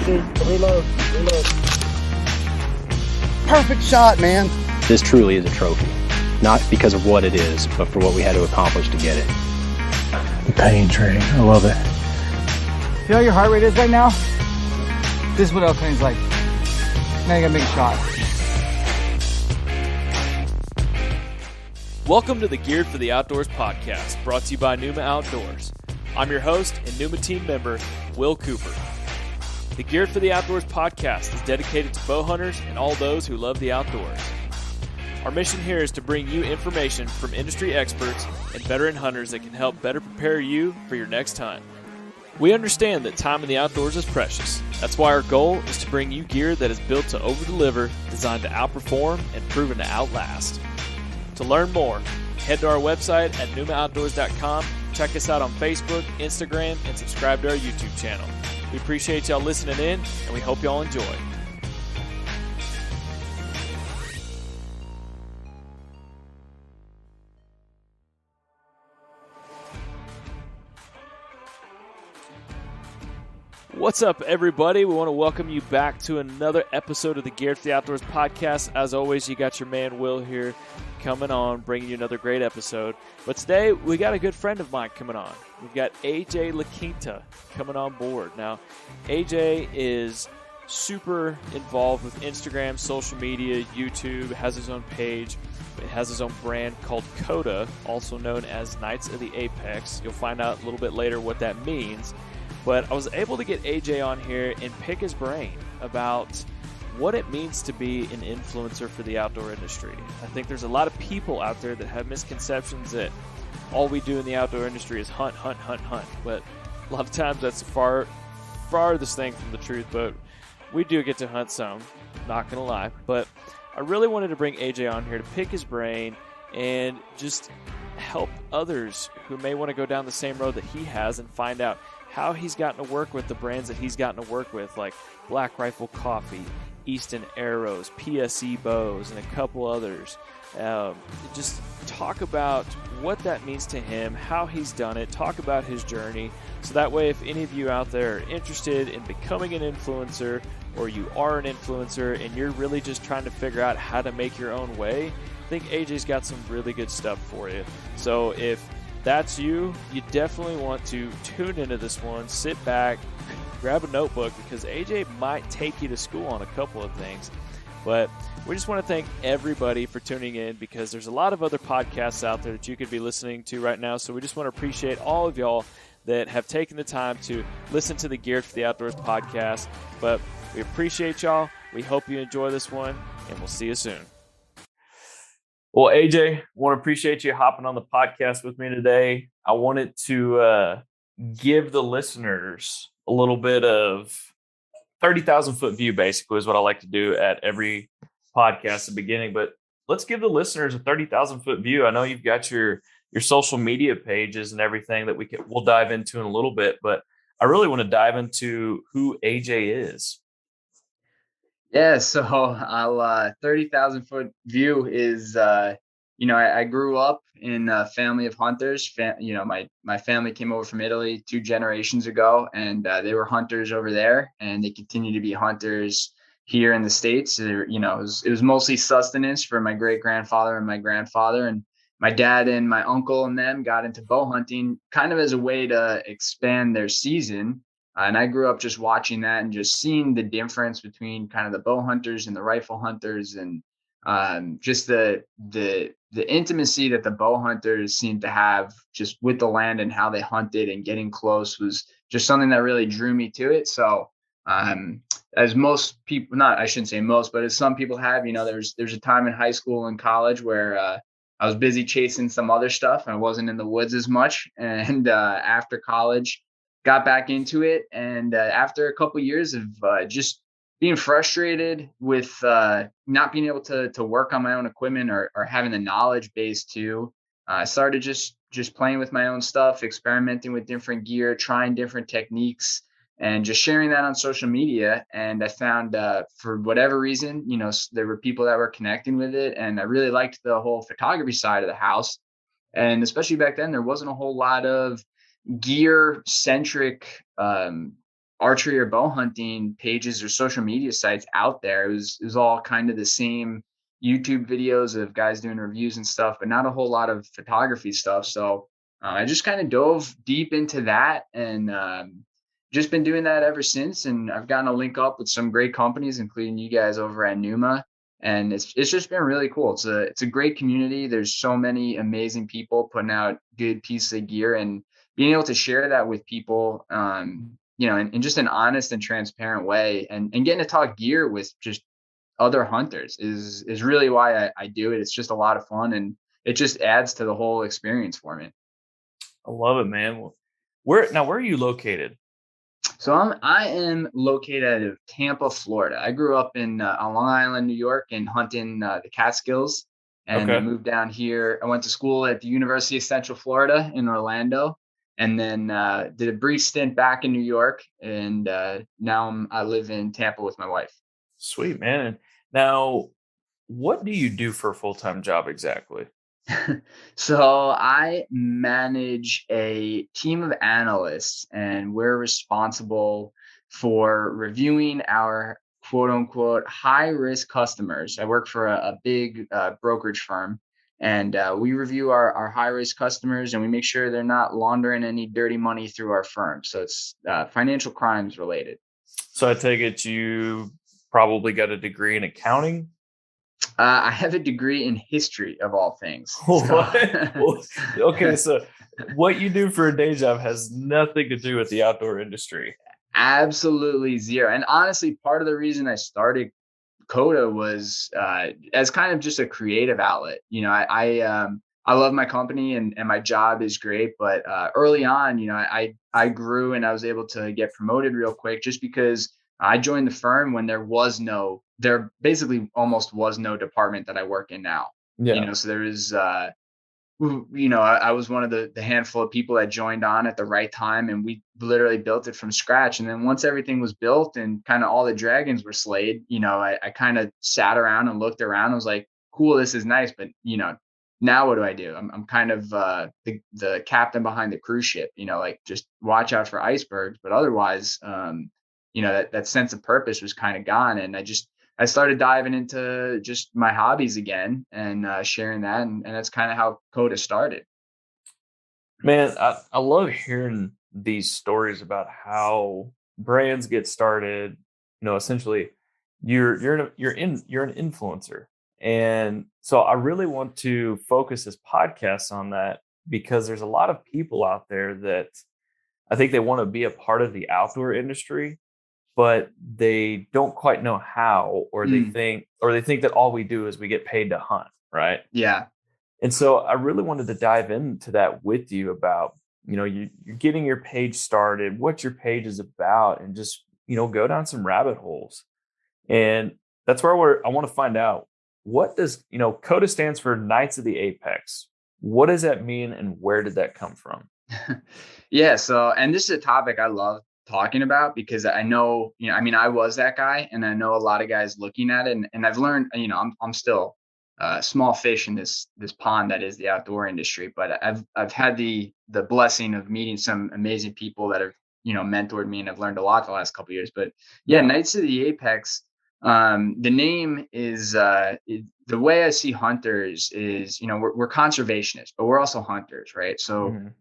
Reload. Perfect shot, man. This truly is a trophy, not because of what it is, but for what we had to accomplish to get it. The pain train, I love it. Feel how your heart rate is right now? This is what elk hunting's like. Now you gotta make a shot. Welcome to the Geared for the Outdoors podcast, brought to you by Numa Outdoors. I'm your host and Numa team member, Will Cooper. The Geared for the Outdoors podcast is dedicated to bow hunters and all those who love the outdoors. Our mission here is to bring you information from industry experts and veteran hunters that can help better prepare you for your next hunt. We understand that time in the outdoors is precious. That's why our goal is to bring you gear that is built to over-deliver, designed to outperform, and proven to outlast. To learn more, head to our website at numaoutdoors.com, check us out on Facebook, Instagram, and subscribe to our YouTube channel. We appreciate y'all listening in, and we hope y'all enjoy. What's up, everybody? We want to welcome you back to another episode of the Geared for the Outdoors podcast. As always, you got your man Will here coming on, bringing you another great episode. But today, we got a good friend of mine coming on. We've got AJ Laquinta coming on board. Now, AJ is super involved with Instagram, social media, YouTube, has his own page. It has his own brand called Coda, also known as Knights of the Apex. You'll find out a little bit later what that means. But I was able to get AJ on here and pick his brain about what it means to be an influencer for the outdoor industry. I think there's a lot of people out there that have misconceptions that all we do in the outdoor industry is hunt. But a lot of times that's the farthest thing from the truth, but we do get to hunt some, not gonna lie. But I really wanted to bring AJ on here to pick his brain and just help others who may want to go down the same road that he has and find out how he's gotten to work with the brands that he's gotten to work with, like Black Rifle Coffee, Easton Arrows, PSE Bows, and a couple others. Just talk about what that means to him, how he's done it, talk about his journey, so that way if any of you out there are interested in becoming an influencer, or you are an influencer and you're really just trying to figure out how to make your own way, I think AJ's got some really good stuff for you. So if that's you definitely want to tune into this one, sit back, grab a notebook, because AJ might take you to school on a couple of things. But we just want to thank everybody for tuning in, because there's a lot of other podcasts out there that you could be listening to right now. So we just want to appreciate all of y'all that have taken the time to listen to the Geared for the Outdoors podcast. But we appreciate y'all. We hope you enjoy this one, and we'll see you soon. Well, AJ, want to appreciate you hopping on the podcast with me today. I wanted to give the listeners a little bit of 30,000 foot view, basically, is what I like to do at every podcast at the beginning. But let's give the listeners a 30,000 foot view. I know you've got your social media pages and everything that we'll dive into in a little bit, but I really want to dive into who AJ is. Yeah, so I'll 30,000 foot view is, I grew up in a family of hunters. My family came over from Italy 2 generations ago, and they were hunters over there, and they continue to be hunters here in the States. It was mostly sustenance for my great grandfather and my grandfather, and my dad and my uncle and them got into bow hunting kind of as a way to expand their season. And I grew up just watching that and just seeing the difference between kind of the bow hunters and the rifle hunters, and just the intimacy that the bow hunters seemed to have just with the land and how they hunted and getting close was just something that really drew me to it. So as most people, not, I shouldn't say most, but as some people have, there's a time in high school and college where I was busy chasing some other stuff. I wasn't in the woods as much. And after college, got back into it. And after a couple of years of just being frustrated with not being able to work on my own equipment or having the knowledge base to, I started just playing with my own stuff, experimenting with different gear, trying different techniques, and just sharing that on social media. And I found for whatever reason, there were people that were connecting with it. And I really liked the whole photography side of the house. And especially back then, there wasn't a whole lot of gear centric archery or bow hunting pages or social media sites out there. It was all kind of the same YouTube videos of guys doing reviews and stuff, but not a whole lot of photography stuff. So I just kind of dove deep into that, and just been doing that ever since. And I've gotten to link up with some great companies, including you guys over at Numa. And it's just been really cool. It's a great community. There's so many amazing people putting out good pieces of gear, and being able to share that with people, in just an honest and transparent way, and getting to talk gear with just other hunters is really why I do it. It's just a lot of fun, and it just adds to the whole experience for me. I love it, man. Where are you located? So I am located out of Tampa, Florida. I grew up on Long Island, New York, and hunting the Catskills, and I Okay. moved down here. I went to school at the University of Central Florida in Orlando, and then did a brief stint back in New York, and now I live in Tampa with my wife. Sweet, man. And now, what do you do for a full-time job exactly? So I manage a team of analysts, and we're responsible for reviewing our quote unquote high risk customers. I work for a big brokerage firm, and we review our high risk customers, and we make sure they're not laundering any dirty money through our firm. So it's financial crimes related. So I take it you probably got a degree in accounting. I have a degree in history of all things. What? Well, okay, so what you do for a day job has nothing to do with the outdoor industry. Absolutely zero. And honestly, part of the reason I started Coda was as kind of just a creative outlet. I love my company, and my job is great, but early on, I grew, and I was able to get promoted real quick just because I joined the firm when there basically almost was no department that I work in now. Yeah. So there is I was one of the handful of people that joined on at the right time, and we literally built it from scratch. And then once everything was built and kind of all the dragons were slayed, I kind of sat around and looked around and was like, cool, this is nice, but now what do I do? I'm kind of the captain behind the cruise ship, like just watch out for icebergs, but otherwise, that sense of purpose was kind of gone. And I started diving into just my hobbies again, and sharing that. And that's kind of how Coda started. Man, I love hearing these stories about how brands get started. Essentially, you're an influencer, and so I really want to focus this podcast on that because there's a lot of people out there that I think they want to be a part of the outdoor industry, but they don't quite know how, or they Mm, think that all we do is we get paid to hunt, right? yeah. And so I really wanted to dive into that with you about, you're getting your page started, what your page is about, and just, go down some rabbit holes. And that's where I want to find out, what does, CODA stands for Knights of the Apex. What does that mean, and where did that come from? Yeah. So, and this is a topic I love talking about because I know, I was that guy, and I know a lot of guys looking at it, and I've learned, I'm still a small fish in this pond that is the outdoor industry, but I've had the blessing of meeting some amazing people that have, mentored me, and I've learned a lot the last couple of years. But yeah, Yeah. Knights of the Apex, the name is, the way I see hunters is, we're conservationists, but we're also hunters, right? So Mhm.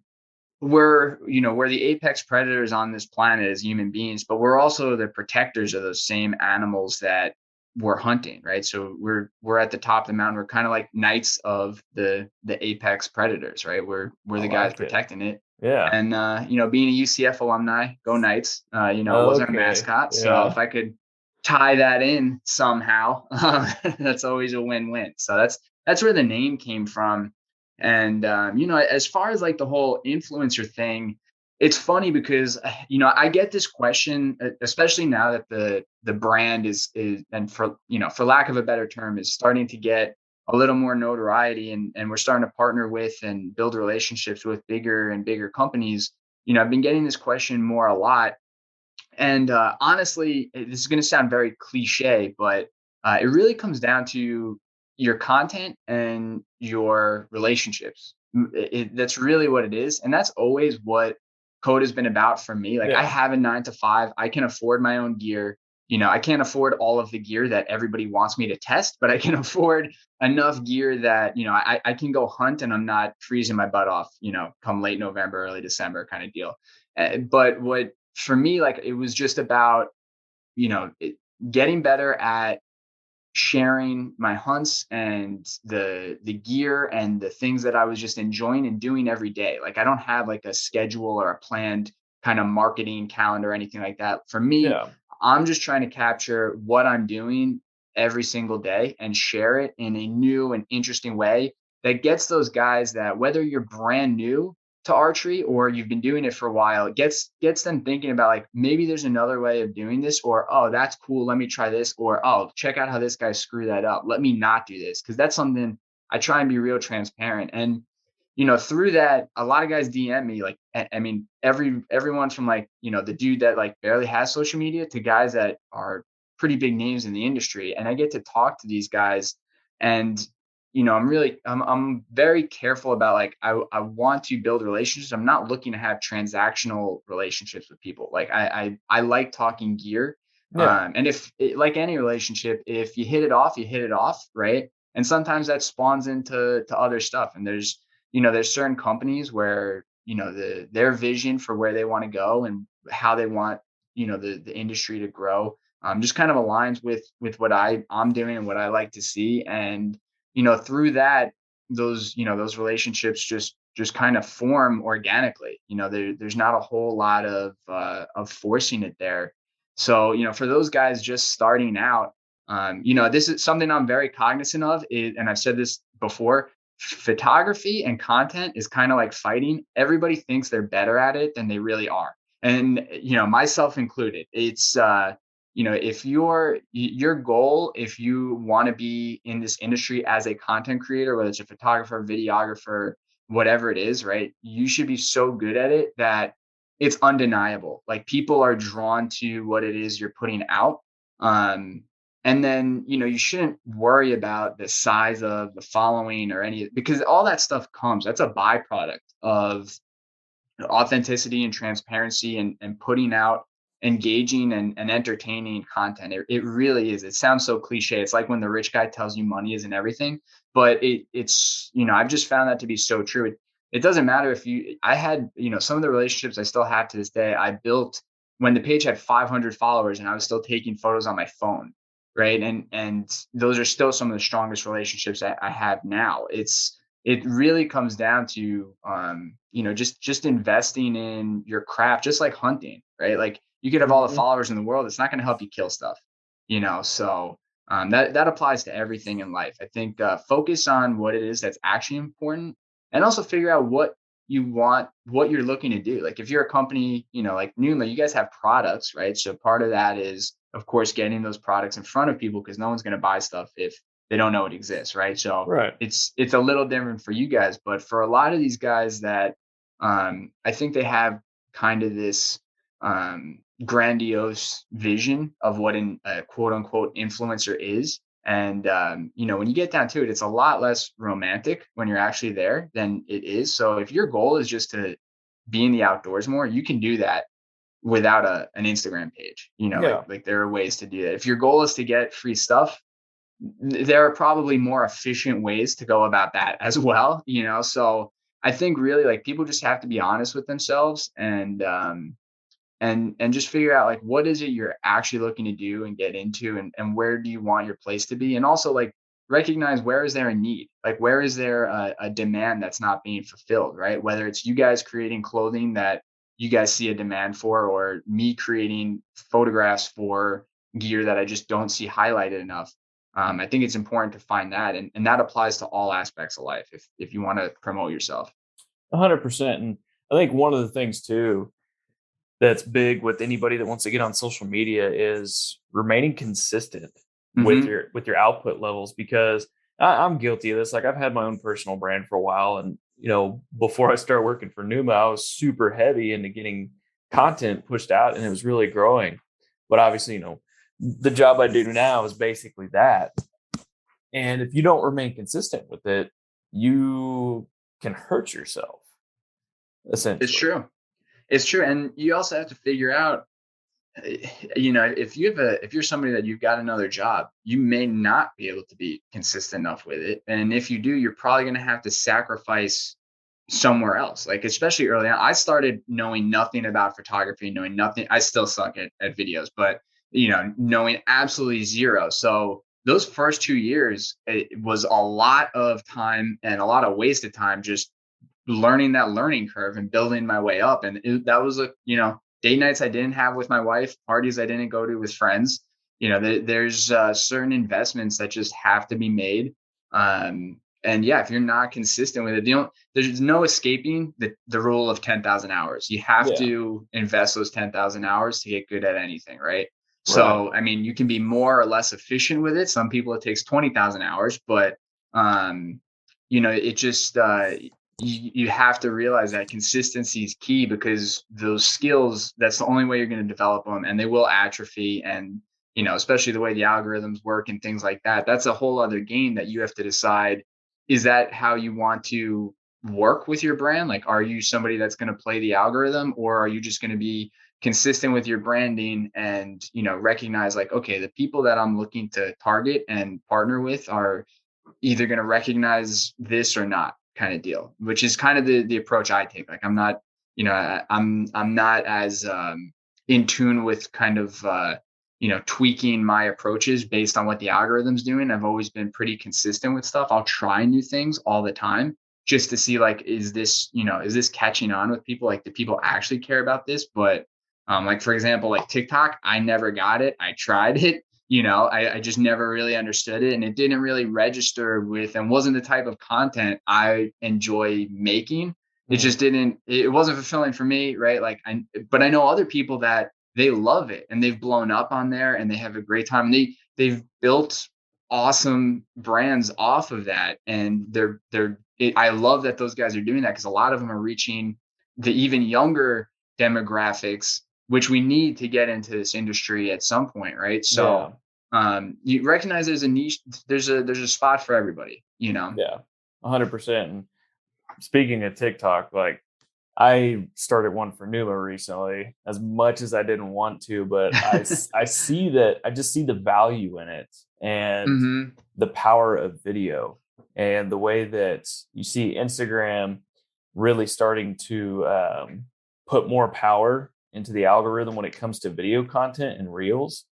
we're the apex predators on this planet as human beings, but we're also the protectors of those same animals that we're hunting, right? So we're at the top of the mountain. We're kind of like knights of the apex predators, right? We're I the guys like it. protecting it. Yeah. And being a UCF alumni, go Knights, was our Okay. mascot. So Yeah. if I could tie that in somehow, that's always a win-win. So that's where the name came from. And as far as like the whole influencer thing, it's funny because I get this question, especially now that the brand is and for lack of a better term, is starting to get a little more notoriety, and we're starting to partner with and build relationships with bigger and bigger companies. I've been getting this question more a lot. And honestly, this is going to sound very cliche, but it really comes down to your content and your relationships. That's really what it is. And that's always what Code has been about for me. Like I have a 9 to 5. I can afford my own gear. I can't afford all of the gear that everybody wants me to test, but I can afford enough gear that, I can go hunt and I'm not freezing my butt off, come late November, early December kind of deal. But what for me, like it was just about, getting better at sharing my hunts and the gear and the things that I was just enjoying and doing every day. Like I don't have like a schedule or a planned kind of marketing calendar or anything like that. For me, I'm just trying to capture what I'm doing every single day and share it in a new and interesting way that gets those guys that, whether you're brand new to archery or you've been doing it for a while, it gets them thinking about like, maybe there's another way of doing this, or, oh, that's cool, let me try this, or, oh, check out how this guy screwed that up, let me not do this. Because that's something I try and be real transparent. And through that, a lot of guys DM me, like, I mean, everyone from like, the dude that like barely has social media to guys that are pretty big names in the industry. And I get to talk to these guys, and I'm very careful about like, I want to build relationships. I'm not looking to have transactional relationships with people. Like I like talking gear. And if like any relationship, if you hit it off, you hit it off. Right. And sometimes that spawns into other stuff. And there's certain companies where, their vision for where they want to go and how they want, the industry to grow, just kind of aligns with what I'm doing and what I like to see. And, through that, those relationships just kind of form organically. There's not a whole lot of forcing it there. So, for those guys just starting out, this is something I'm very cognizant of, and I've said this before. Photography and content is kind of like fighting. Everybody thinks they're better at it than they really are. And, myself included. It's, if your goal, if you want to be in this industry as a content creator, whether it's a photographer, videographer, whatever it is, right, you should be so good at it that it's undeniable. Like people are drawn to what it is you're putting out. And then, you shouldn't worry about the size of the following or because all that stuff that's a byproduct of authenticity and transparency and putting out engaging and entertaining content. It really is. It sounds so cliche. It's like when the rich guy tells you money isn't everything, but it's, I've just found that to be so true. It doesn't matter if I had, some of the relationships I still have to this day, I built when the page had 500 followers and I was still taking photos on my phone. Right. And those are still some of the strongest relationships I have now. It really comes down to, just investing in your craft, just like hunting, right? Like you could have all the followers in the world. It's not going to help you kill stuff, so that applies to everything in life. I think focus on what it is that's actually important, and also figure out what you want, what you're looking to do. Like if you're a company, like Numa, you guys have products, right? So part of that is, of course, getting those products in front of people, because no one's going to buy stuff if they don't know it exists, right? So it's a little different for you guys, but for a lot of these guys that I think they have kind of this grandiose vision of what a quote unquote influencer is. And, when you get down to it, it's a lot less romantic when you're actually there than it is. So if your goal is just to be in the outdoors more, you can do that without an Instagram page. Like there are ways to do that. If your goal is to get free stuff, there are probably more efficient ways to go about that as well. So I think really like people just have to be honest with themselves and just figure out like, what is it you're actually looking to do and get into, and where do you want your place to be? And also like recognize, where is there a need? Like, where is there a demand that's not being fulfilled, right? Whether it's you guys creating clothing that you guys see a demand for, or me creating photographs for gear that I just don't see highlighted enough. I think it's important to find that. And that applies to all aspects of life if you want to promote yourself. 100%. And I think one of the things too that's big with anybody that wants to get on social media is remaining consistent with your output levels, because I'm guilty of this. Like I've had my own personal brand for a while, and before I started working for Numa, I was super heavy into getting content pushed out, and it was really growing. But obviously, the job I do now is basically that. And if you don't remain consistent with it, you can hurt yourself. Essentially. It's true. It's true. And you also have to figure out, if you're somebody that you've got another job, you may not be able to be consistent enough with it. And if you do, you're probably going to have to sacrifice somewhere else. Like, especially early on, I started knowing nothing about photography, knowing nothing. I still suck at videos, but knowing absolutely zero. So those first 2 years, it was a lot of time and a lot of wasted time just learning that learning curve and building my way up. And that was date nights I didn't have with my wife, parties I didn't go to with friends. There's certain investments that just have to be made. And yeah, if you're not consistent with it, there's no escaping the rule of 10,000 hours. You have to invest those 10,000 hours to get good at anything, right? So, I mean, you can be more or less efficient with it. Some people, it takes 20,000 hours, but, it just, you have to realize that consistency is key, because those skills, that's the only way you're going to develop them, and they will atrophy. And, especially the way the algorithms work and things like that, that's a whole other game that you have to decide. Is that how you want to work with your brand? Like, are you somebody that's going to play the algorithm, or are you just going to be consistent with your branding and, recognize like, okay, the people that I'm looking to target and partner with are either going to recognize this or not, kind of deal, which is kind of the approach I take. Like, I'm not, I'm not as in tune with kind of, tweaking my approaches based on what the algorithm's doing. I've always been pretty consistent with stuff. I'll try new things all the time just to see, like, is this catching on with people? Like, do people actually care about this? But like, for example, like TikTok, I never got it. I tried it. I just never really understood it, and it didn't really register with, and wasn't the type of content I enjoy making. It just it wasn't fulfilling for me. Right. Like, but I know other people that they love it and they've blown up on there and they have a great time. They've built awesome brands off of that. And I love that those guys are doing that, because a lot of them are reaching the even younger demographics, which we need to get into this industry at some point. Right. So you recognize there's a niche, there's a spot for everybody, Yeah, 100%. And speaking of TikTok, like, I started one for Numa recently, as much as I didn't want to, but I see that, I just see the value in it, and the power of video, and the way that you see Instagram really starting to put more power into the algorithm when it comes to video content and reels.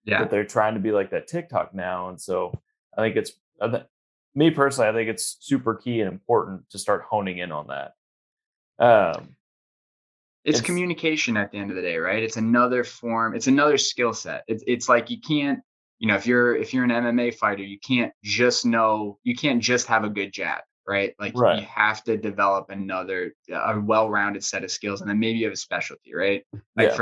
Yeah. That they're trying to be like that TikTok now. And so I think me personally, I think it's super key and important to start honing in on that. It's communication at the end of the day, right? It's another form. It's another skill set. It's like, you can't, if you're an MMA fighter, you can't just have a good jab, right? Like, you have to develop a well-rounded set of skills, and then maybe you have a specialty, right? Like,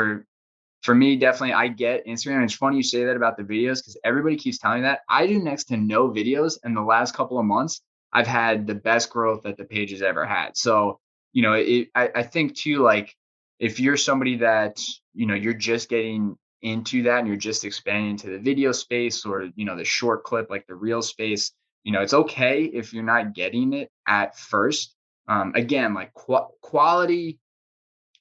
for me, definitely, I get Instagram. And it's funny you say that about the videos, because everybody keeps telling me that. I do next to no videos, and the last couple of months, I've had the best growth that the page has ever had. So, I think too, like, if you're somebody that, you're just getting into that and you're just expanding into the video space, or, the short clip, like the reel space, it's okay if you're not getting it at first. Again, like, quality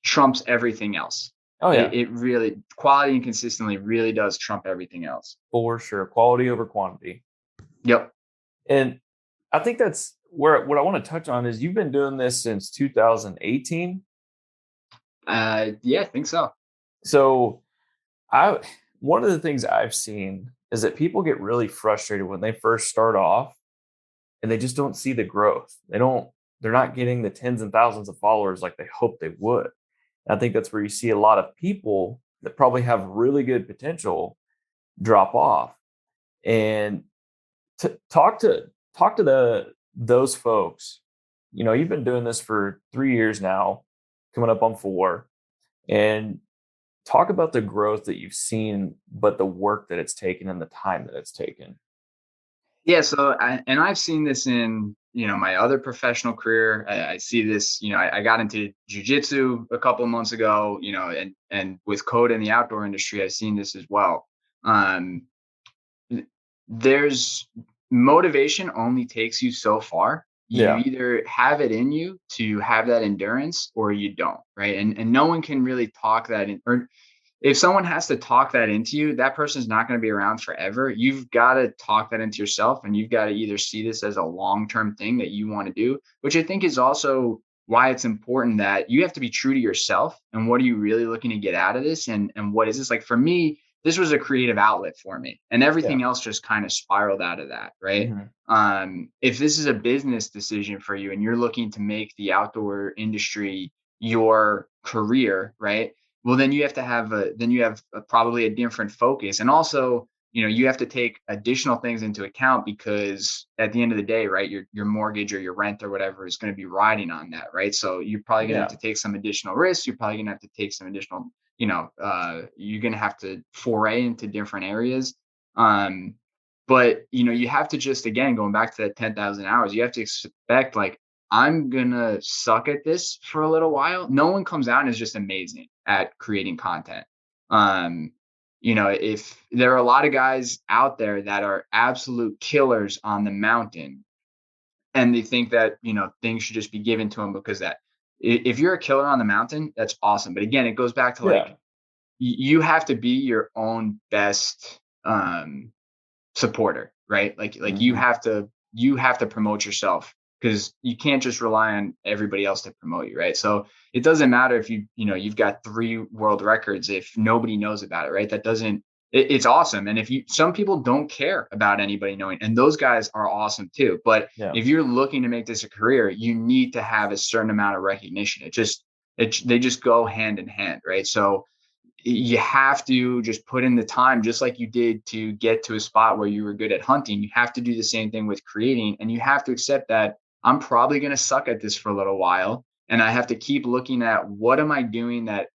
trumps everything else. Oh yeah, it really, quality and consistently really does trump everything else. For sure. Quality over quantity. Yep. And I think that's where, what I want to touch on is, you've been doing this since 2018. Yeah, I think so. So one of the things I've seen is that people get really frustrated when they first start off and they just don't see the growth. They're not getting the tens and thousands of followers like they hope they would. And I think that's where you see a lot of people that probably have really good potential drop off. And talk to those folks. You've been doing this for 3 years now, coming up on 4, and talk about the growth that you've seen, but the work that it's taken and the time that it's taken. Yeah. So, I've seen this in, my other professional career. I see this, I got into jujitsu a couple of months ago, and with code in the outdoor industry, I've seen this as well. There's motivation only takes you so far. You Yeah. either have it in you to have that endurance or you don't, right? And no one can really talk that in, or if someone has to talk that into you, that person's not going to be around forever. You've got to talk that into yourself, and you've got to either see this as a long-term thing that you want to do, which I think is also why it's important that you have to be true to yourself. And what are you really looking to get out of this? And what is this? Like for me, this was a creative outlet for me, and Yeah. everything else just kind of spiraled out of that, right? Mhm. If this is a business decision for you and you're looking to make the outdoor industry your career, right? Well, then you have to have probably a different focus. And also, you have to take additional things into account, because at the end of the day, right, your mortgage or your rent or whatever is going to be riding on that, right? So you're probably going to have Yeah. to take some additional risks. You're probably going to have to take some additional, you're going to have to foray into different areas. But you have to just, again, going back to that 10,000 hours, you have to expect, like, I'm gonna suck at this for a little while. No one comes out and is just amazing at creating content. Um, if there are a lot of guys out there that are absolute killers on the mountain, and they think that things should just be given to them because that, if you're a killer on the mountain, that's awesome. But again, it goes back to, like, Yeah. you have to be your own best supporter, right? Like Mhm. you have to promote yourself, because you can't just rely on everybody else to promote you, right? So it doesn't matter if you've got 3 world records if nobody knows about it, right? That doesn't it's awesome. And if some people don't care about anybody knowing, and those guys are awesome too. But Yeah. if you're looking to make this a career, you need to have a certain amount of recognition. They just go hand in hand, right? So you have to just put in the time, just like you did to get to a spot where you were good at hunting. You have to do the same thing with creating, and you have to accept that I'm probably going to suck at this for a little while, and I have to keep looking at what am I doing that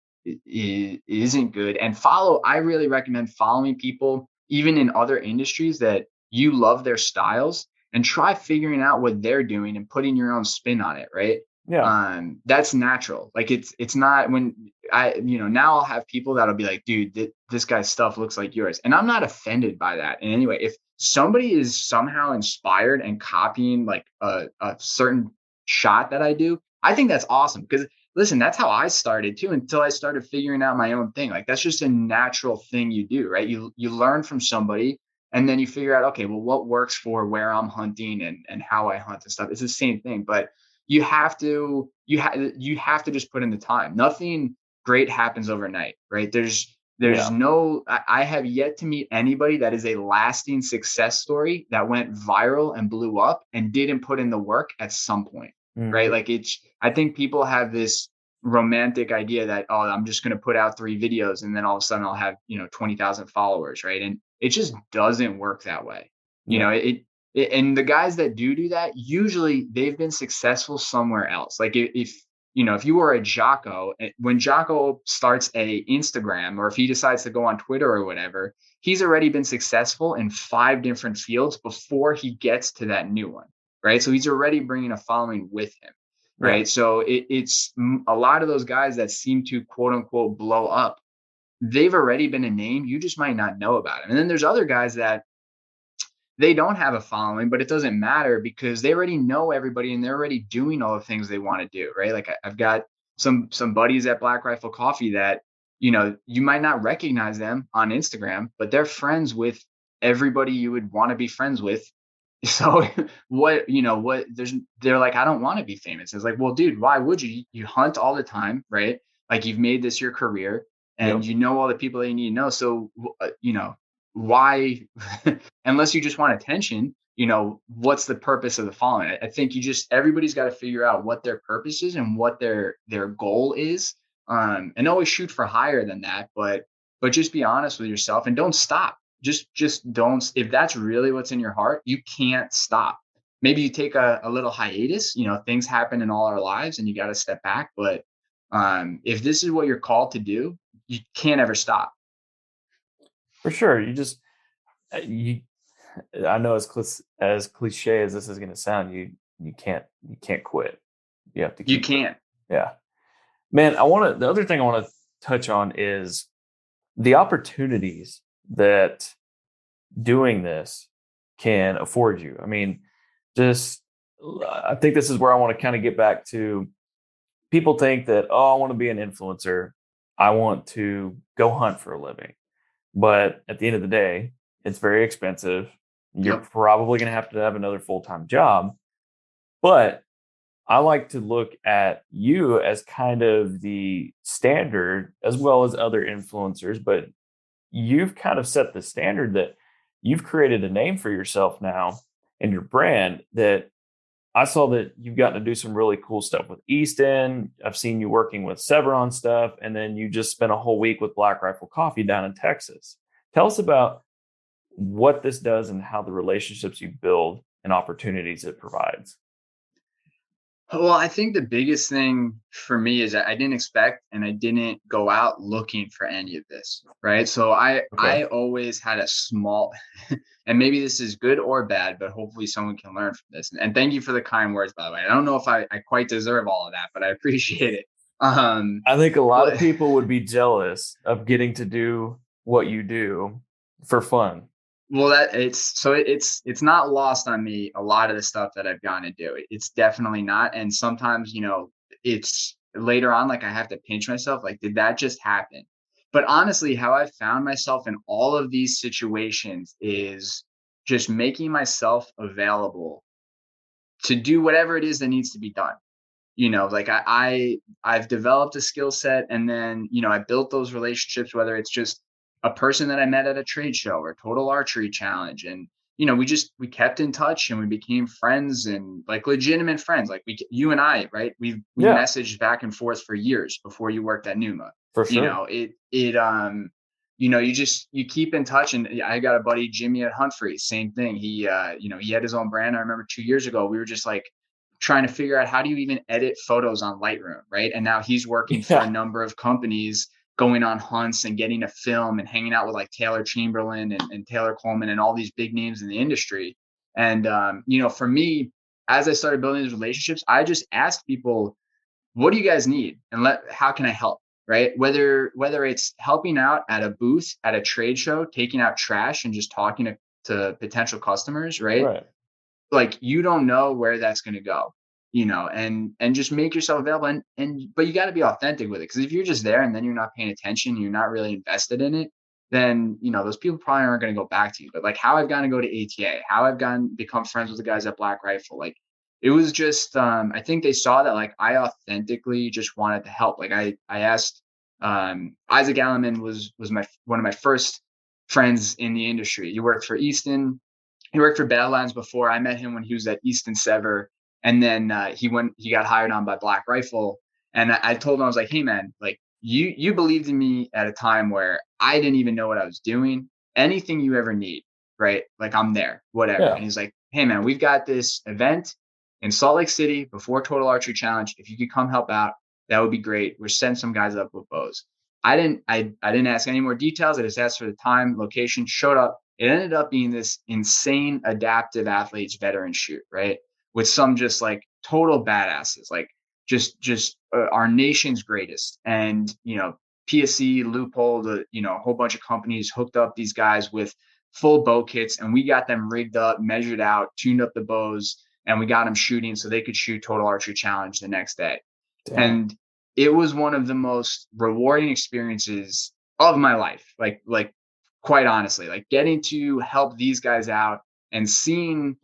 isn't good. And I really recommend following people even in other industries that you love their styles, and try figuring out what they're doing and putting your own spin on it, right? Yeah. That's natural. Like it's not, when now I'll have people that'll be like, dude, this guy's stuff looks like yours. And I'm not offended by that in any way. If somebody is somehow inspired and copying like a certain shot that I do, I think that's awesome. Because listen, that's how I started too, until I started figuring out my own thing. Like that's just a natural thing you do, right? You learn from somebody, and then you figure out, okay, well, what works for where I'm hunting and how I hunt and stuff. It's the same thing, but you have to just put in the time. Nothing great happens overnight, right? There's Yeah. no, I have yet to meet anybody that is a lasting success story that went viral and blew up and didn't put in the work at some point, right? Mhm. Like I think people have this romantic idea that, oh, I'm just going to put out 3 videos and then all of a sudden I'll have 20,000 followers, right? And it just doesn't work that way. you Yeah. know it, and the guys that do that, usually they've been successful somewhere else. Like if you were a Jocko, when Jocko starts a Instagram, or if he decides to go on Twitter or whatever, he's already been successful in 5 different fields before he gets to that new one, right? So he's already bringing a following with him, Yeah. right? So it's a lot of those guys that seem to quote unquote blow up, they've already been a name. You just might not know about them. And then there's other guys that they don't have a following, but it doesn't matter because they already know everybody and they're already doing all the things they want to do, right? Like I've got some buddies at Black Rifle Coffee that, you might not recognize them on Instagram, but they're friends with everybody you would want to be friends with. So they're like, I don't want to be famous. It's like, well, dude, why would you? You hunt all the time, right? Like you've made this your career, and Yep. you know all the people that you need to know. So, why, unless you just want attention, what's the purpose of the following? I think everybody's got to figure out what their purpose is and what their goal is, and always shoot for higher than that, but just be honest with yourself and don't stop. Just don't. If that's really what's in your heart, you can't stop. Maybe you take a little hiatus. Things happen in all our lives and you got to step back, but if this is what you're called to do, you can't ever stop. For sure. You I know as cliche as this is going to sound, you can't quit. You have to You keep going. can't. Yeah. Man, the other thing I want to touch on is the opportunities that doing this can afford you. I mean, just I think this is where I want to kind of get back to. People think that, oh, I want to be an influencer. I want to go hunt for a living. But at the end of the day, it's very expensive. You're Yep. probably going to have another full-time job. But I like to look at you as kind of the standard as well as other influencers. But you've kind of set the standard that you've created a name for yourself now and your brand that I saw that you've gotten to do some really cool stuff with Easton. I've seen you working with Sevron stuff, and then you just spent a whole week with Black Rifle Coffee down in Texas. Tell us about what this does and how the relationships you build and opportunities it provides. Well, I think the biggest thing for me is that I didn't expect and I didn't go out looking for any of this, right? So I always had a small, and maybe this is good or bad, but hopefully someone can learn from this. And thank you for the kind words, by the way. I don't know if I quite deserve all of that, but I appreciate it. I think a lot but- of people would be jealous of getting to do what you do for fun. Well, it's not lost on me, a lot of the stuff that I've gone to do. It's definitely not. And sometimes, it's later on, like I have to pinch myself, like, did that just happen? But honestly, how I've found myself in all of these situations is just making myself available to do whatever it is that needs to be done. Like I've developed a skill set, and then, I built those relationships, whether it's just a person that I met at a trade show or total archery challenge. And, we kept in touch and we became friends, and like legitimate friends. Like you and I, right. We messaged back and forth for years before you worked at Numa. For sure. You keep in touch. And I got a buddy, Jimmy at Humphrey, same thing. He had his own brand. I remember 2 years ago, we were just like trying to figure out, how do you even edit photos on Lightroom, right? And now he's working for a number of companies, going on hunts and getting to film and hanging out with like Taylor Chamberlain and Taylor Coleman and all these big names in the industry. And, for me, as I started building these relationships, I just asked people, what do you guys need? And how can I help? Right. Whether it's helping out at a booth, at a trade show, taking out trash and just talking to potential customers, right? Like, you don't know where that's going to go, and just make yourself available. But you got to be authentic with it. Because if you're just there and then you're not paying attention, you're not really invested in it, then, those people probably aren't going to go back to you. But like how I've gotten to go to ATA, how I've become friends with the guys at Black Rifle, like it was just, I think they saw that like I authentically just wanted to help. Like I asked, Isaac Alleman was one of my first friends in the industry. He worked for Easton. He worked for Badlands before. I met him when he was at Easton Sever. And then he got hired on by Black Rifle. And I told him, I was like, hey man, like you believed in me at a time where I didn't even know what I was doing. Anything you ever need, right? Like I'm there, whatever. Yeah. And he's like, hey man, we've got this event in Salt Lake City before Total Archery Challenge. If you could come help out, that would be great. We're sending some guys up with bows. I didn't ask any more details. I just asked for the time, location, showed up. It ended up being this insane adaptive athletes veteran shoot, right? With some just like total badasses, like just our nation's greatest. And, PSC, Loophole, a whole bunch of companies hooked up these guys with full bow kits, and we got them rigged up, measured out, tuned up the bows, and we got them shooting so they could shoot Total Archery Challenge the next day. Damn. And it was one of the most rewarding experiences of my life. Like quite honestly, like getting to help these guys out and seeing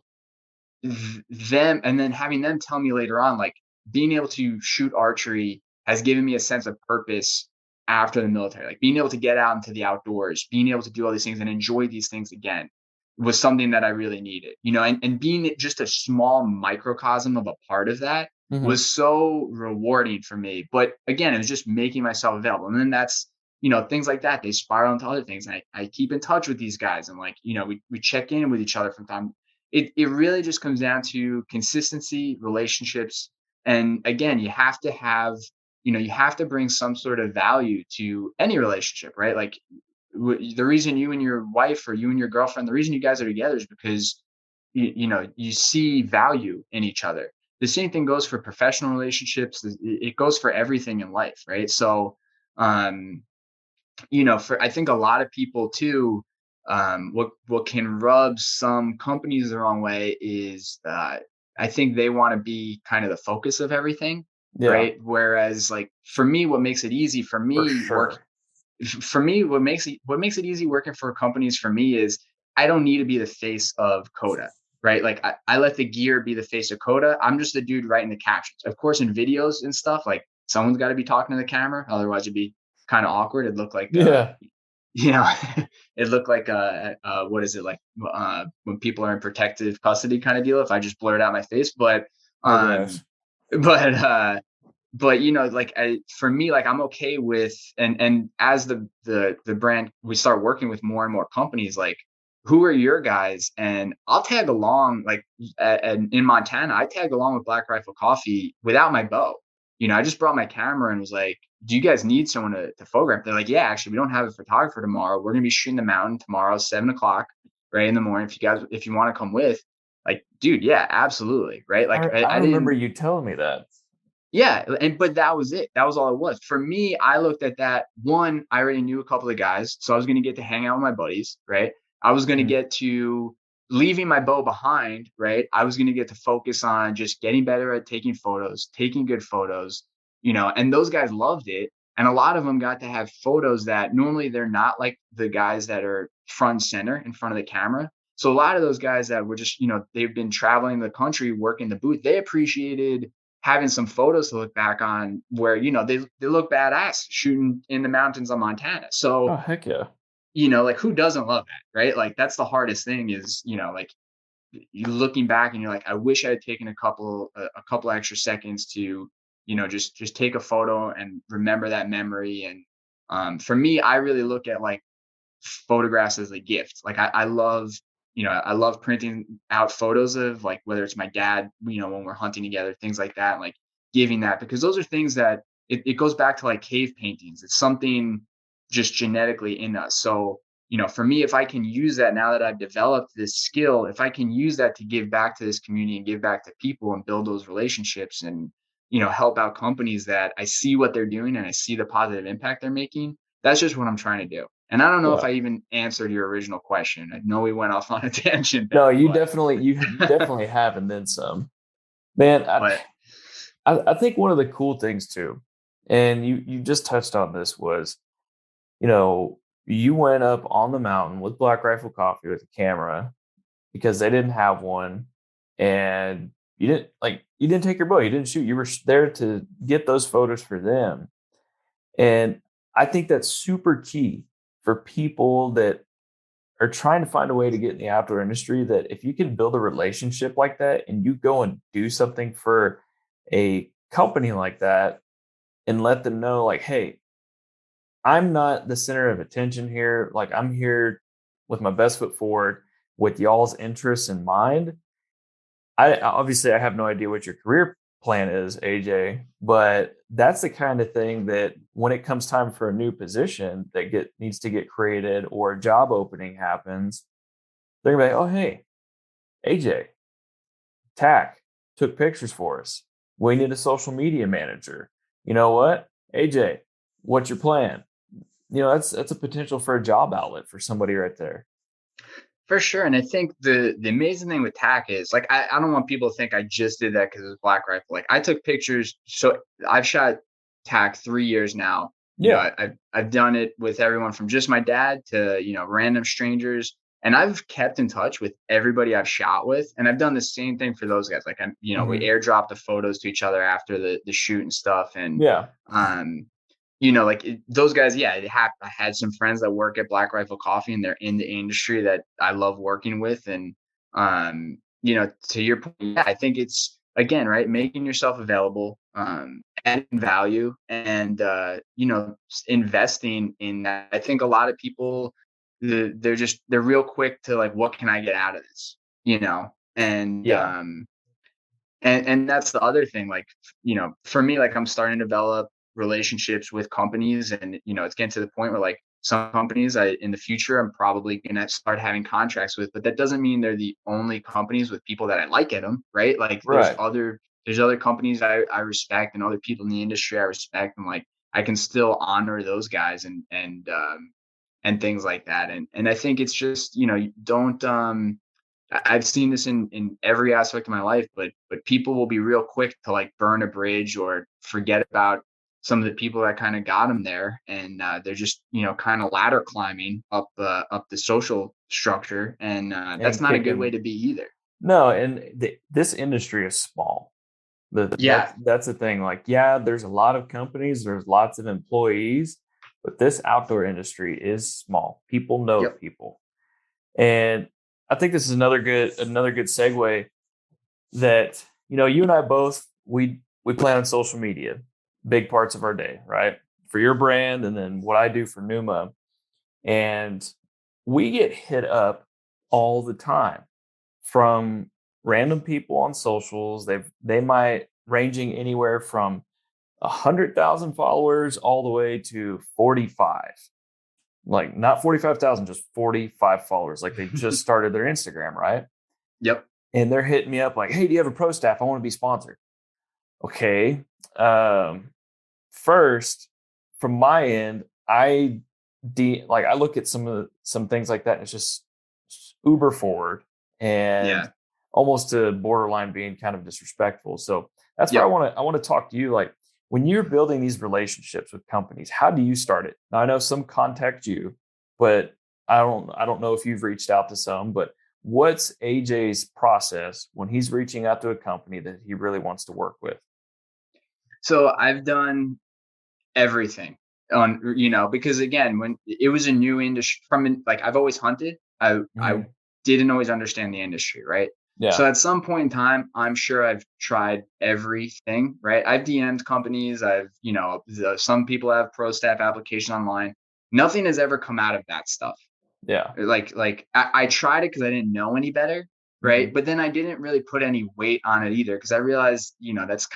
them, and then having them tell me later on, like being able to shoot archery has given me a sense of purpose after the military. Like being able to get out into the outdoors, being able to do all these things and enjoy these things again was something that I really needed, and being just a small microcosm of a part of that was so rewarding for me. But again, it was just making myself available. And then that's, things like that, they spiral into other things. And I keep in touch with these guys, and like, we check in with each other from time. It really just comes down to consistency, relationships. And again, you have to have, you have to bring some sort of value to any relationship, right? Like the reason you and your wife or you and your girlfriend, the reason you guys are together is because, you see value in each other. The same thing goes for professional relationships. It goes for everything in life, right? So, I think a lot of people too, what can rub some companies the wrong way is I think they want to be kind of the focus of everything. Yeah, Right. Whereas like for me, what makes it easy for for me sure. what makes it easy working for companies for me is I don't need to be the face of Coda, right? Like I let the gear be the face of Coda. I'm just the dude writing the captions. Of course, in videos and stuff, like someone's got to be talking to the camera, otherwise it'd be kind of awkward. It'd look like Yeah. you know, it looked like what is it like when people are in protective custody kind of deal. If I just blurred out my face, Oh um, gosh. but but like for me, like I'm okay with and as the brand, we start working with more and more companies, like who are your guys, and I'll tag along, like in Montana I tag along with Black Rifle Coffee without my bow. I just brought my camera and was like, do you guys need someone to photograph? They're like, yeah, actually we don't have a photographer tomorrow, we're gonna be shooting the mountain tomorrow 7 o'clock right in the morning, if you want to come with. Like, dude, yeah, absolutely, right? Like I I remember didn't. you telling me that. Yeah, but that was it. That was all it was. For me, I looked at that. One, I already knew a couple of guys, so I was going to get to hang out with my buddies, right? I was going to Mhm. get to leaving my bow behind, right? I was going to get to focus on just getting better at taking photos, taking good photos, and those guys loved it. And a lot of them got to have photos that normally they're not like the guys that are front and center in front of the camera. So a lot of those guys that were just, they've been traveling the country, working the booth, they appreciated having some photos to look back on where, they look badass shooting in the mountains of Montana. Oh So, heck yeah. like who doesn't love that, right? Like that's the hardest thing is, like you looking back and you're like, I wish I had taken a couple extra seconds to, just take a photo and remember that memory. And for me, I really look at like photographs as a gift. Like I love printing out photos of, like, whether it's my dad, when we're hunting together, things like that, like giving that, because those are things that it goes back to like cave paintings. It's something just genetically in us. So, for me, if I can use that now that I've developed this skill, if I can use that to give back to this community and give back to people and build those relationships and, help out companies that I see what they're doing and I see the positive impact they're making, that's just what I'm trying to do. And I don't know if Yeah. I even answered your original question. I know we went off on a tangent No, there, you but definitely have, and then some. Man, but I think one of the cool things too, and you just touched on this, was, you went up on the mountain with Black Rifle Coffee with a camera because they didn't have one, and you didn't take your bow, you didn't shoot, you were there to get those photos for them. And I think that's super key for people that are trying to find a way to get in the outdoor industry, that if you can build a relationship like that and you go and do something for a company like that and let them know, like, hey, I'm not the center of attention here. Like, I'm here with my best foot forward with y'all's interests in mind. I have no idea what your career plan is, AJ, but that's the kind of thing that when it comes time for a new position that needs to get created or a job opening happens, they're gonna be like, oh hey, AJ, TAC took pictures for us. We need a social media manager. You know what? AJ, what's your plan? That's a potential for a job outlet for somebody right there. for sure. And I think the amazing thing with TAC is, like, I don't want people to think I just did that because it was Black Rifle. Like, I took pictures. So I've shot TAC 3 years now. Yeah. I've done it with everyone from just my dad to, random strangers. And I've kept in touch with everybody I've shot with. And I've done the same thing for those guys. Like, we Mhm. airdrop the photos to each other after the shoot and stuff. And, Yeah. um, like those guys, yeah, I had some friends that work at Black Rifle Coffee and they're in the industry that I love working with. And, to your point, yeah, I think it's, again, right, making yourself available, adding value, and, investing in that. I think a lot of people, they're real quick to like, what can I get out of this? And, Yeah. and that's the other thing, like, for me, like I'm starting to develop relationships with companies, and it's getting to the point where, like, some companies in the future I'm probably gonna start having contracts with, but that doesn't mean they're the only companies with people that I like at them, right? Like Right. there's other companies I respect and other people in the industry I respect, and like I can still honor those guys and things like that. And I think it's just, you don't I've seen this in every aspect of my life, but people will be real quick to like burn a bridge or forget about some of the people that kind of got them there, and they're just kind of ladder climbing up the social structure, and that's And not a good way kicking. to be either. No, and this industry is small. Yeah. That's the thing. Like, yeah, there's a lot of companies, there's lots of employees, but this outdoor industry is small. People know Yep. people. And I think this is another good segue that, you and I both, we play on social media, big parts of our day, right? For your brand and then what I do for Numa. And we get hit up all the time from random people on socials. They might ranging anywhere from 100,000 followers all the way to 45. Like not 45,000, just 45 followers. Like they just started their Instagram, right? Yep. And they're hitting me up like, "Hey, do you have a pro staff? I want to be sponsored." Okay. First, from my end, I look at some things like that, and it's just uber forward and Yeah. almost to borderline being kind of disrespectful. So that's where Yep. I want to talk to you. Like when you're building these relationships with companies, how do you start it? Now I know some contact you, but I don't know if you've reached out to some, but what's AJ's process when he's reaching out to a company that he really wants to work with? So I've done everything on, because again, when it was a new industry like I've always hunted, I didn't always understand the industry, right? Yeah. So at some point in time, I'm sure I've tried everything, right? I've DM'd companies. Some people have pro staff application online. Nothing has ever come out of that stuff. Yeah. Like I tried it because I didn't know any better, right? But then I didn't really put any weight on it either, because I realized, that's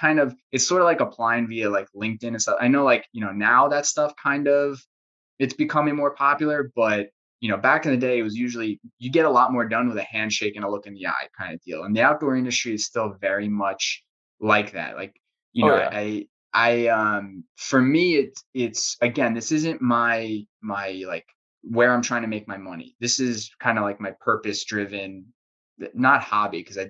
it's sort of like applying via like LinkedIn and stuff. I know, like, now that stuff it's becoming more popular, but back in the day, it was usually you get a lot more done with a handshake and a look in the eye kind of deal. And the outdoor industry is still very much like that. Like, Oh yeah. for me, it's again, this isn't my like where I'm trying to make my money. This is kind of like my purpose driven, not hobby, because I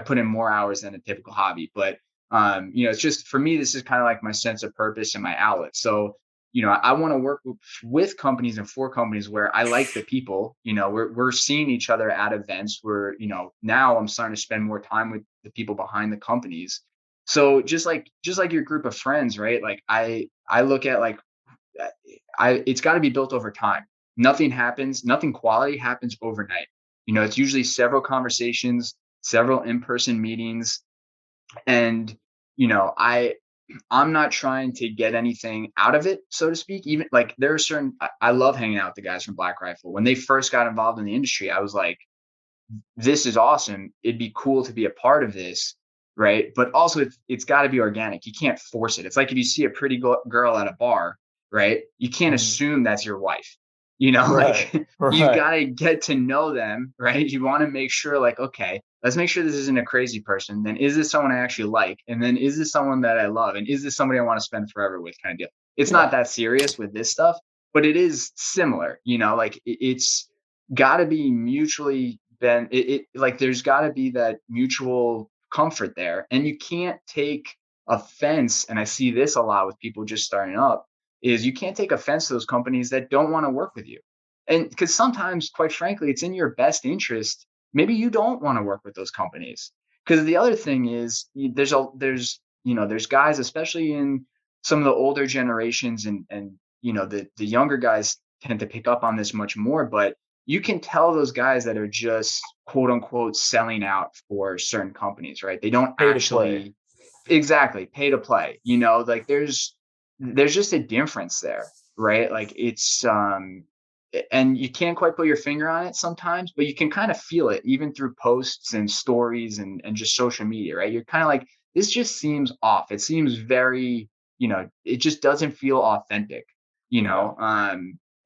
put in more hours than a typical hobby, but it's just, for me, this is kind of like my sense of purpose and my outlet. So, I want to work with companies and for companies where I like the people. We're seeing each other at events where, now I'm starting to spend more time with the people behind the companies. So just like your group of friends, right? Like I look at like, it's got to be built over time. Nothing quality happens overnight. It's usually several conversations, several in-person meetings. And, I'm not trying to get anything out of it, so to speak. Even like there are I love hanging out with the guys from Black Rifle. When they first got involved in the industry, I was like, this is awesome. It'd be cool to be a part of this. Right. But also it's got to be organic. You can't force it. It's like if you see a pretty girl at a bar, right? You can't assume that's your wife. Right. Like Right. you got to get to know them, right? You want to make sure, like, okay, let's make sure this isn't a crazy person. Then is this someone I actually like? And then is this someone that I love? And is this somebody I want to spend forever with, kind of deal? It's not that serious with this stuff, but it is similar, like it's got to be mutually like there's got to be that mutual comfort there. And you can't take offense. And I see this a lot with people just starting up, is you can't take offense to those companies that don't want to work with you. And because sometimes, quite frankly, it's in your best interest. Maybe you don't want to work with those companies. Because the other thing is there's guys, especially in some of the older generations, and the younger guys tend to pick up on this much more, but you can tell those guys that are just quote unquote selling out for certain companies, right? They don't Pay to actually exactly pay to play, like there's just a difference there, right? Like it's and you can't quite put your finger on it sometimes, but you can kind of feel it even through posts and stories and just social media, right? You're kind of like, this just seems off. It seems very, it just doesn't feel authentic,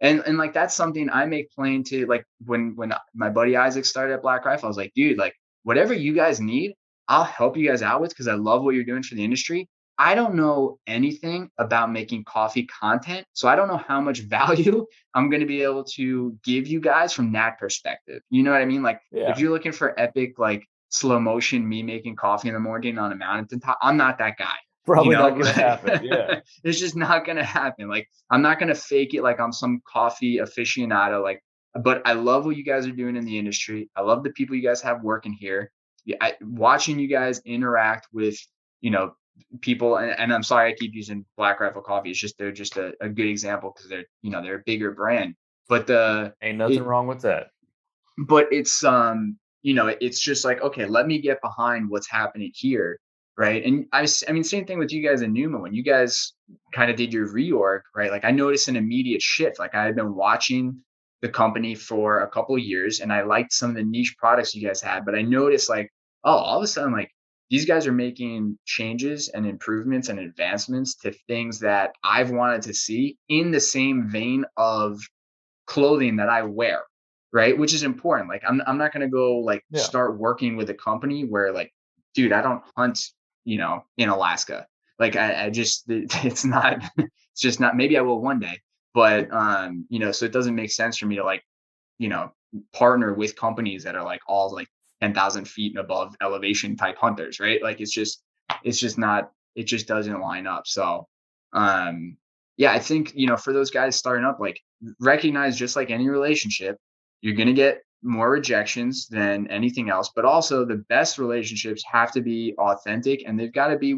and like that's something I make plain to, like when my buddy Isaac started at Black Rifle, I was like, dude, like whatever you guys need, I'll help you guys out with, because I love what you're doing for the industry. I don't know anything about making coffee content, so I don't know how much value I'm going to be able to give you guys from that perspective. You know what I mean? Like if Yeah. you're looking for epic, like slow motion, me making coffee in the morning on a mountain top, I'm not that guy. Probably not going to happen. Yeah. It's just not going to happen. Like I'm not going to fake it like I'm some coffee aficionado. Like, but I love what you guys are doing in the industry. I love the people you guys have working here. Yeah, watching you guys interact with, you know, people, and I'm sorry I keep using Black Rifle Coffee. It's just they're just a good example because they're, you know, they're a bigger brand. But Ain't nothing wrong with that. but it's you know, it's just like, okay, let me get behind what's happening here, right? And I mean, same thing with you guys in Numa. When you guys kind of did your reorg, right? Like I noticed an immediate shift. Like I had been watching the company for a couple of years and I liked some of the niche products you guys had, but I noticed like, oh, all of a sudden, like these guys are making changes and improvements and advancements to things that I've wanted to see in the same vein of clothing that I wear, right? Which is important. Like I'm not gonna go like start working with a company where like, dude, I don't hunt, you know, in Alaska. Like I just it's not it's just not, maybe I will one day, but you know, so it doesn't make sense for me to like, you know, partner with companies that are like all like 10,000 feet and above elevation type hunters, right? Like it's just not, it just doesn't line up. So yeah, I think, you know, for those guys starting up, like recognize, just like any relationship, you're going to get more rejections than anything else, but also the best relationships have to be authentic and they've got to be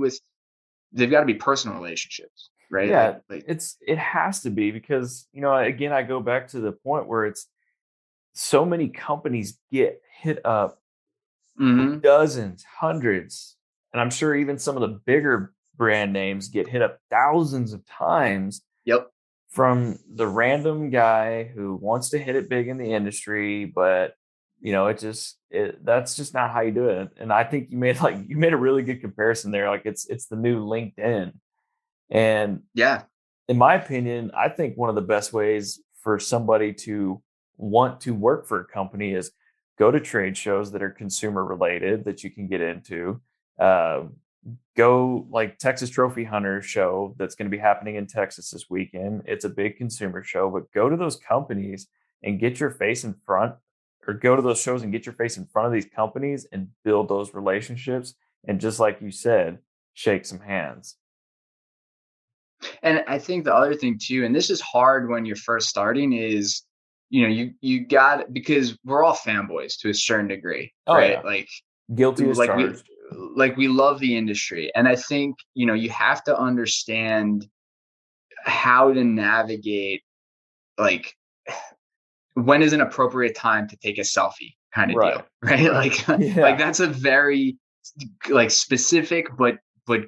personal relationships, right? Yeah, Like it has to be because, you know, again, I go back to the point where it's so many companies get hit up mhm. dozens, hundreds, and I'm sure even some of the bigger brand names get hit up thousands of times Yep. from the random guy who wants to hit it big in the industry, but you know, that's just not how you do it. And I think you made a really good comparison there. Like it's the new LinkedIn. And Yeah. in my opinion, I think one of the best ways for somebody to want to work for a company is go to trade shows that are consumer related that you can get into. Uh, Go like Texas Trophy Hunter show that's going to be happening in Texas this weekend. It's a big consumer show, but go to those companies and get your face in front, or go to those shows and get your face in front of these companies and build those relationships. And just like you said, shake some hands. And I think the other thing too, and this is hard when you're first starting, is, you know, you got, because we're all fanboys to a certain degree, Oh right? yeah, guilty as Like charged. we love the industry. And I think, you know, you have to understand how to navigate, like when is an appropriate time to take a selfie kind of deal, Right. right? Right. Like Yeah. like that's a very like specific but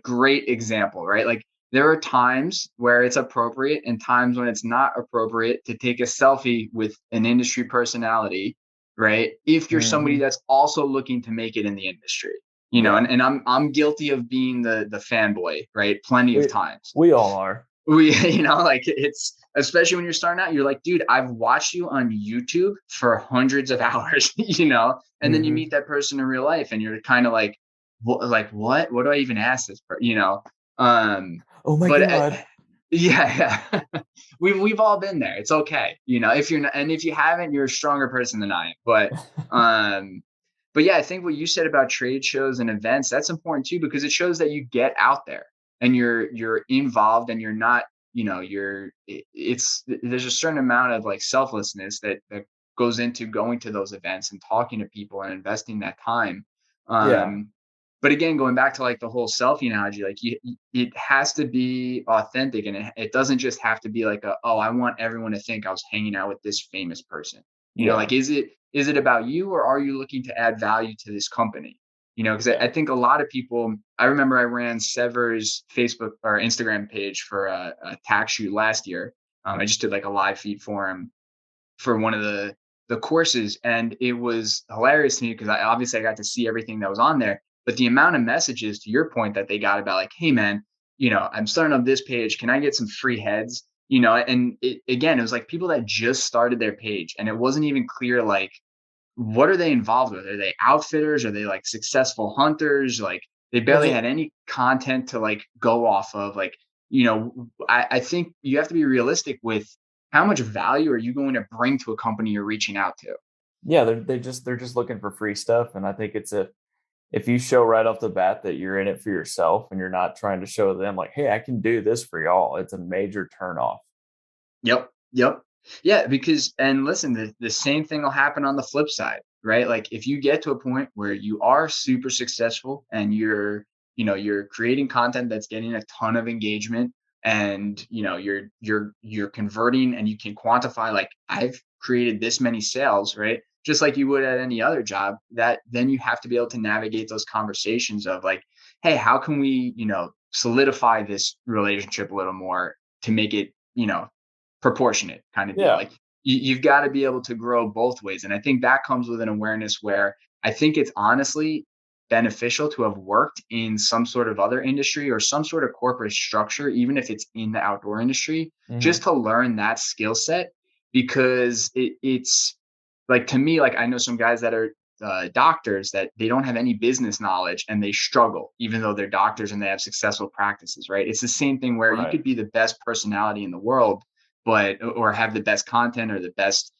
great example, right? Like there are times where it's appropriate and times when it's not appropriate to take a selfie with an industry personality, right? If you're somebody Mhm. that's also looking to make it in the industry, you know, Yeah. and I'm guilty of being the fanboy, right? Plenty of We times. we all are. You know, like it's, especially when you're starting out, you're like, dude, I've watched you on YouTube for hundreds of hours, you know, and then you Mhm. meet that person in real life and you're kind of like, what do I even ask this person, you know? Oh my But God. yeah, yeah. We've all been there. It's okay, you know, if you're not, and if you haven't, you're a stronger person than I am. Um, but yeah, I think what you said about trade shows and events, that's important too, because it shows that you get out there and you're involved and you're not, you know, it's, there's a certain amount of like selflessness that goes into going to those events and talking to people and investing that time. Yeah. But again, going back to like the whole selfie analogy, like it has to be authentic, and it doesn't just have to be like oh, I want everyone to think I was hanging out with this famous person. You know, Yeah. like is it about you, or are you looking to add value to this company? You know, because Yeah. I think a lot of people, I remember I ran Sever's Facebook or Instagram page for a tax shoot last year. I just did like a live feed for him for one of the courses, and it was hilarious to me because I got to see everything that was on there. But the amount of messages, to your point, that they got about like, hey man, you know, I'm starting up this page. Can I get some free heads? You know, and again, it was like people that just started their page, and it wasn't even clear like what are they involved with? Are they outfitters? Are they like successful hunters? Like, They barely had any content to like go off of. Like, I think you have to be realistic with how much value are you going to bring to a company you're reaching out to. Yeah, they're just looking for free stuff, and I think if you show right off the bat that you're in it for yourself and you're not trying to show them like, hey, I can do this for y'all, it's a major turnoff. Yep. Yep. Yeah, because and listen, the same thing will happen on the flip side, right? Like if you get to a point where you are super successful and you're creating content that's getting a ton of engagement and you're converting and you can quantify like I've created this many sales, right? Just like you would at any other job, that then you have to be able to navigate those conversations of like, hey, how can we, solidify this relationship a little more to make it, proportionate kind of deal. Yeah. Like you've got to be able to grow both ways. And I think that comes with an awareness where I think it's honestly beneficial to have worked in some sort of other industry or some sort of corporate structure, even if it's in the outdoor industry, just to learn that skill set. Because it's like, to me, like I know some guys that are doctors that they don't have any business knowledge and they struggle, even though they're doctors and they have successful practices, right? It's the same thing where you Right. could be the best personality in the world, but or have the best content or the best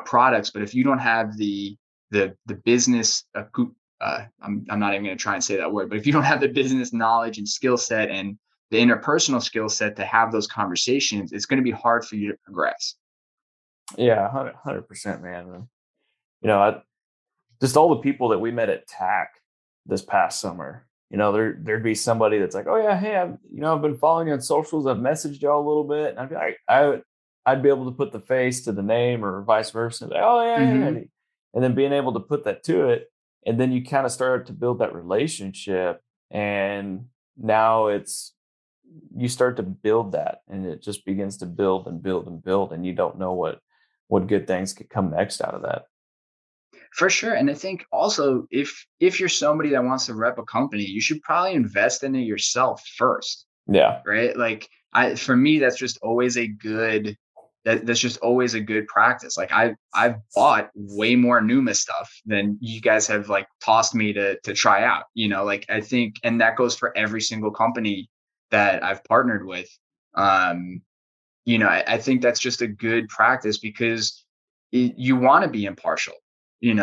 products, but if you don't have the business I'm not even going to try and say that word, but if you don't have the business knowledge and skill set and the interpersonal skill set to have those conversations, it's going to be hard for you to progress. Yeah, 100%, man. And, just all the people that we met at TAC this past summer, there'd be somebody that's like, oh yeah, hey, I've been following you on socials. I've messaged y'all a little bit. And I'd be like, I'd be able to put the face to the name or vice versa. Like, oh yeah, yeah. Mm-hmm. And then being able to put that to it. And then you kind of start to build that relationship. And now you start to build that and it just begins to build and build and build. And you don't know what good things could come next out of that. For sure. And I think also if you're somebody that wants to rep a company, you should probably invest in it yourself first. Yeah. Right. Like for me, that's just always that's just always a good practice. Like I've bought way more Numa stuff than you guys have like tossed me to try out, like I think, and that goes for every single company that I've partnered with. I think that's just a good practice because you want to be impartial. You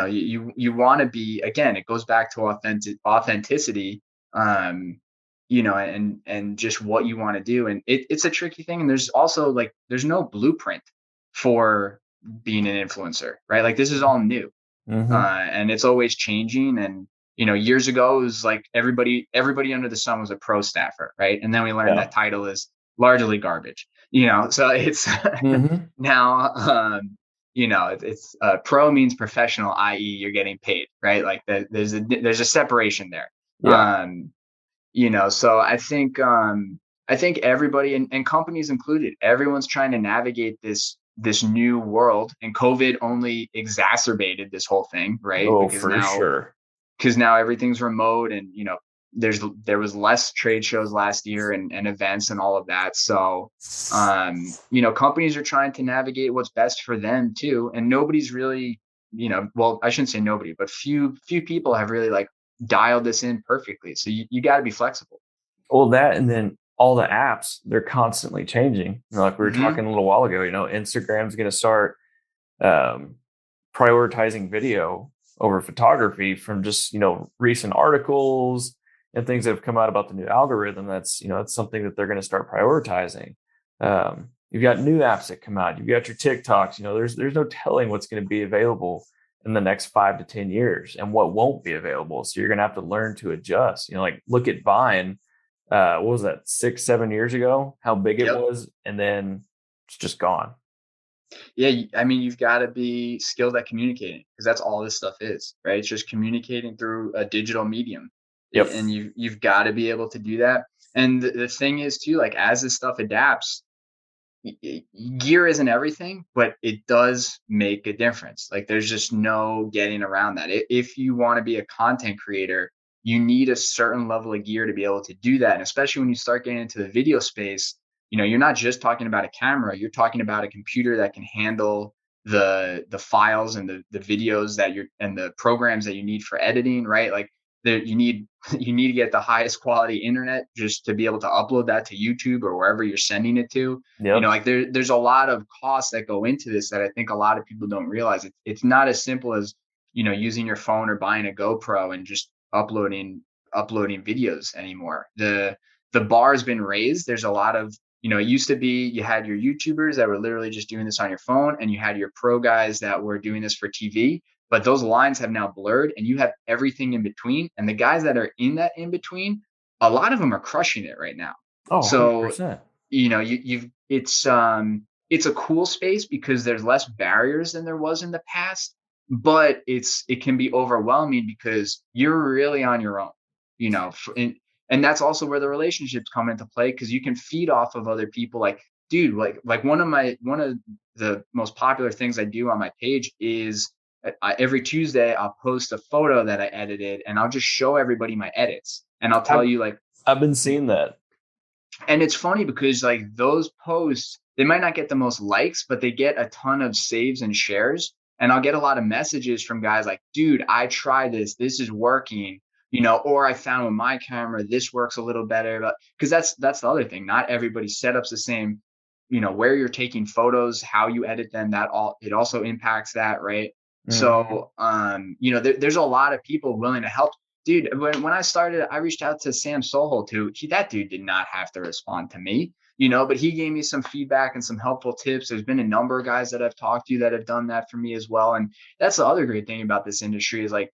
want to be, again, it goes back to authenticity, and just what you want to do. And it's a tricky thing. And there's also like, there's no blueprint for being an influencer, right? Like this is all new. And it's always changing. And, years ago, it was like everybody under the sun was a pro staffer, right? And then we learned that title is largely garbage, so it's now, it's pro means professional, i.e. you're getting paid, right? Like there's a separation there. Yeah. So I think everybody and companies included, everyone's trying to navigate this new world, and COVID only exacerbated this whole thing, right? Oh, for sure. Because now everything's remote, and there was less trade shows last year and events and all of that. So, companies are trying to navigate what's best for them too. And nobody's really, well, I shouldn't say nobody, but few people have really like dialed this in perfectly. So you got to be flexible. Well, that, and then all the apps, they're constantly changing. Like we were talking a little while ago, Instagram's going to start prioritizing video over photography from just, recent articles and things that have come out about the new algorithm. That's something that they're going to start prioritizing. You've got new apps that come out. You've got your TikToks. There's no telling what's going to be available in the next 5 to 10 years and what won't be available. So you're going to have to learn to adjust. Like look at Vine. What was that, 6-7 years ago? How big it was, and then it's just gone. Yeah, I mean, you've got to be skilled at communicating because that's all this stuff is, right? It's just communicating through a digital medium. Yep. And you've got to be able to do that. And the thing is too, like as this stuff adapts, gear isn't everything, but it does make a difference. Like there's just no getting around that. If you want to be a content creator, you need a certain level of gear to be able to do that. And especially when you start getting into the video space, you're not just talking about a camera, you're talking about a computer that can handle the files and the videos and the programs that you need for editing, right? Like you need to get the highest quality internet just to be able to upload that to YouTube or wherever you're sending it to. Yep. You know, like there's a lot of costs that go into this that I think a lot of people don't realize. It's not as simple as, you know, using your phone or buying a GoPro and just uploading videos anymore. The bar has been raised. There's a lot of, you know, it used to be you had your YouTubers that were literally just doing this on your phone, and you had your pro guys that were doing this for TV. But those lines have now blurred, and you have everything in between. And the guys that are in that in between, a lot of them are crushing it right now. Oh, so 100%. You know, it's a cool space because there's less barriers than there was in the past, but it can be overwhelming because you're really on your own, you know, and that's also where the relationships come into play, because you can feed off of other people. Like, dude, like one of the most popular things I do on my page is every Tuesday I'll post a photo that I edited, and I'll just show everybody my edits, and I'll tell you, like, I've been seeing that. And it's funny because like those posts, they might not get the most likes, but they get a ton of saves and shares. And I'll get a lot of messages from guys like, dude, I tried this is working, you know, or I found with my camera, this works a little better. But because that's the other thing. Not everybody's setup's the same, you know, where you're taking photos, how you edit them, it also impacts that, right? Mm-hmm. So, you know, there's a lot of people willing to help. Dude, when I started, I reached out to Sam Sohol too. That dude did not have to respond to me, you know, but he gave me some feedback and some helpful tips. There's been a number of guys that I've talked to that have done that for me as well. And that's the other great thing about this industry is like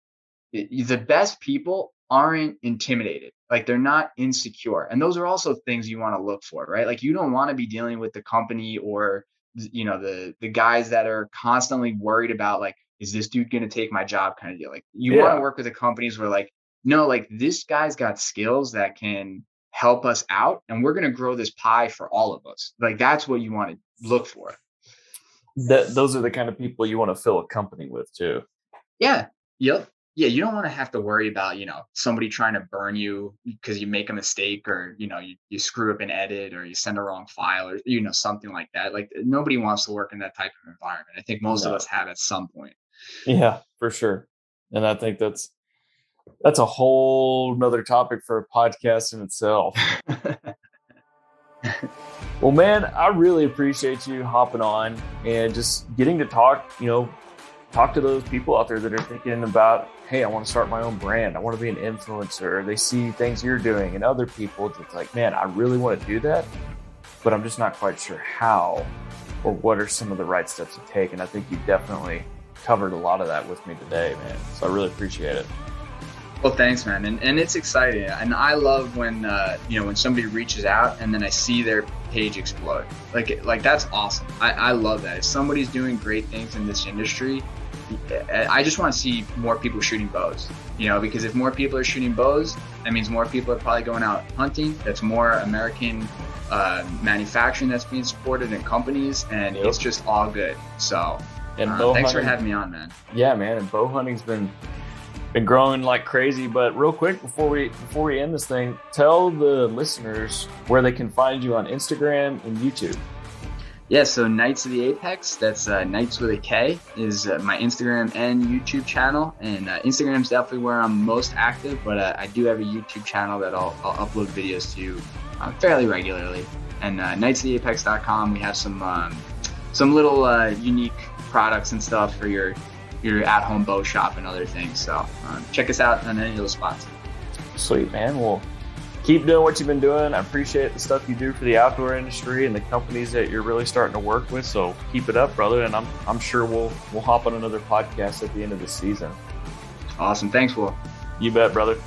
the best people aren't intimidated. Like they're not insecure. And those are also things you want to look for, right? Like you don't want to be dealing with the company or, you know, the guys that are constantly worried about like, is this dude going to take my job kind of deal? Like you want to work with the companies where like, no, like this guy's got skills that can help us out, and we're going to grow this pie for all of us. Like that's what you want to look for. Those are the kind of people you want to fill a company with too. Yeah. Yep. Yeah. You don't want to have to worry about, you know, somebody trying to burn you because you make a mistake, or, you know, you screw up an edit, or you send a wrong file, or, you know, something like that. Like nobody wants to work in that type of environment. I think most of us have at some point. Yeah, for sure. And I think that's a whole nother topic for a podcast in itself. Well, man, I really appreciate you hopping on and just getting to talk to those people out there that are thinking about, hey, I want to start my own brand. I want to be an influencer. They see things you're doing and other people that's like, man, I really want to do that, but I'm just not quite sure how or what are some of the right steps to take. And I think you definitely covered a lot of that with me today, man. So I really appreciate it. Well, thanks, man. And it's exciting. And I love when, you know, when somebody reaches out and then I see their page explode. Like that's awesome. I love that. If somebody's doing great things in this industry, I just want to see more people shooting bows, you know, because if more people are shooting bows, that means more people are probably going out hunting. That's more American manufacturing that's being supported in companies, and it's just all good. So thanks for having me on, man. Yeah, man. And bow hunting's been growing like crazy. But real quick, before we end this thing, tell the listeners where they can find you on Instagram and YouTube. Yeah, so Knights of the Apex, that's Knights with a K, is my Instagram and YouTube channel. And Instagram's definitely where I'm most active, but I do have a YouTube channel that I'll upload videos to fairly regularly. And knightsoftheapex.com, we have some little unique products and stuff for your at-home bow shop and other things. So check us out on any of those spots. Sweet, man. Well, keep doing what you've been doing. I appreciate the stuff you do for the outdoor industry and the companies that you're really starting to work with. So keep it up, brother. And I'm sure we'll hop on another podcast at the end of the season. Awesome. Thanks, Will. You bet, brother.